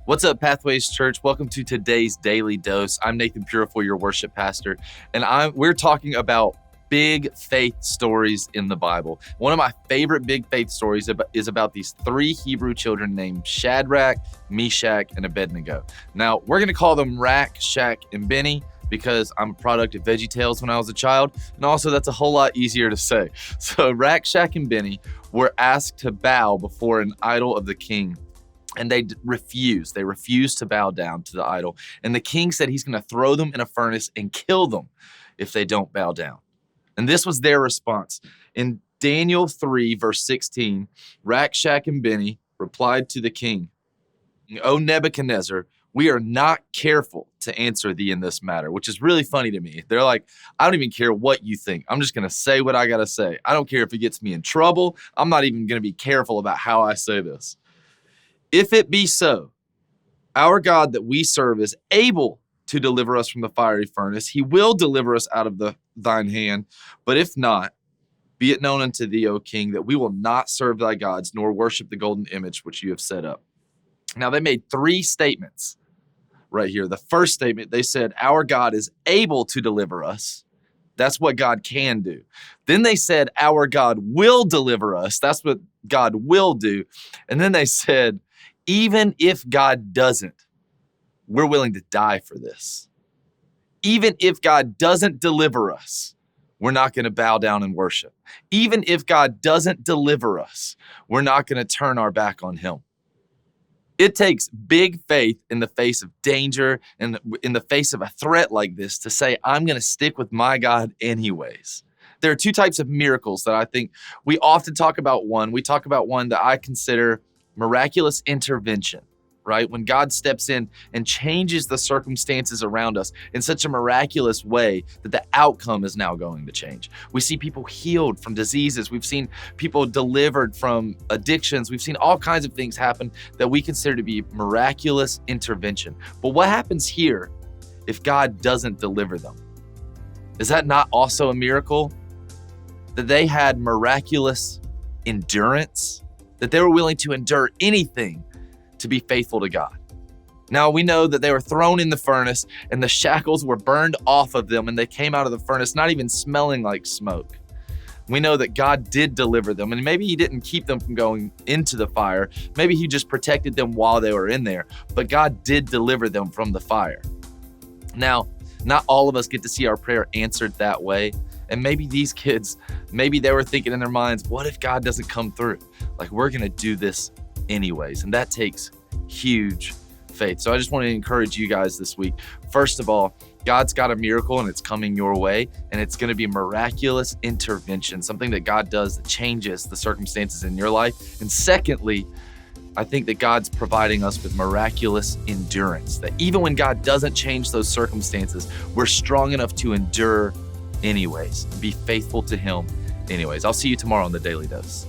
What's up, Pathways Church? Welcome to today's Daily Dose. I'm Nathan Purifoy, your worship pastor, and we're talking about big faith stories in the Bible. One of my favorite big faith stories is about these three Hebrew children named Shadrach, Meshach, and Abednego. Now, we're going to call them Rak, Shak, and Benny because I'm a product of VeggieTales when I was a child, and also that's a whole lot easier to say. So Rak, Shak, and Benny were asked to bow before an idol of the king. And they refused. They refused to bow down to the idol. And the king said he's going to throw them in a furnace and kill them if they don't bow down. And this was their response. In Daniel 3, verse 16, Rak, Shak, and Benny replied to the king, "O Nebuchadnezzar, we are not careful to answer thee in this matter," which is really funny to me. They're like, I don't even care what you think. I'm just going to say what I got to say. I don't care if it gets me in trouble. I'm not even going to be careful about how I say this. If it be so, our God that we serve is able to deliver us from the fiery furnace. He will deliver us out of thine hand. But if not, be it known unto thee, O king, that we will not serve thy gods, nor worship the golden image which you have set up. Now, they made three statements right here. The first statement, they said, our God is able to deliver us. That's what God can do. Then they said, our God will deliver us. That's what God will do. And then they said, even if God doesn't, we're willing to die for this. Even if God doesn't deliver us, we're not going to bow down and worship. Even if God doesn't deliver us, we're not going to turn our back on him. It takes big faith in the face of danger and in the face of a threat like this to say, I'm going to stick with my God anyways. There are two types of miracles that I think we often talk about. We talk about one that I consider miraculous intervention, right? When God steps in and changes the circumstances around us in such a miraculous way that the outcome is now going to change. We see people healed from diseases. We've seen people delivered from addictions. We've seen all kinds of things happen that we consider to be miraculous intervention. But what happens here if God doesn't deliver them? Is that not also a miracle? That they had miraculous endurance, that they were willing to endure anything to be faithful to God. Now, we know that they were thrown in the furnace and the shackles were burned off of them and they came out of the furnace not even smelling like smoke. We know that God did deliver them, and maybe he didn't keep them from going into the fire. Maybe he just protected them while they were in there, but God did deliver them from the fire. Now, not all of us get to see our prayer answered that way. And maybe these kids, maybe they were thinking in their minds, what if God doesn't come through? Like, we're going to do this anyways. And that takes huge faith. So I just want to encourage you guys this week. First of all, God's got a miracle and it's coming your way. And it's going to be a miraculous intervention, something that God does that changes the circumstances in your life. And secondly, I think that God's providing us with miraculous endurance, that even when God doesn't change those circumstances, we're strong enough to endure anyways, be faithful to him anyways. I'll see you tomorrow on the Daily Dose.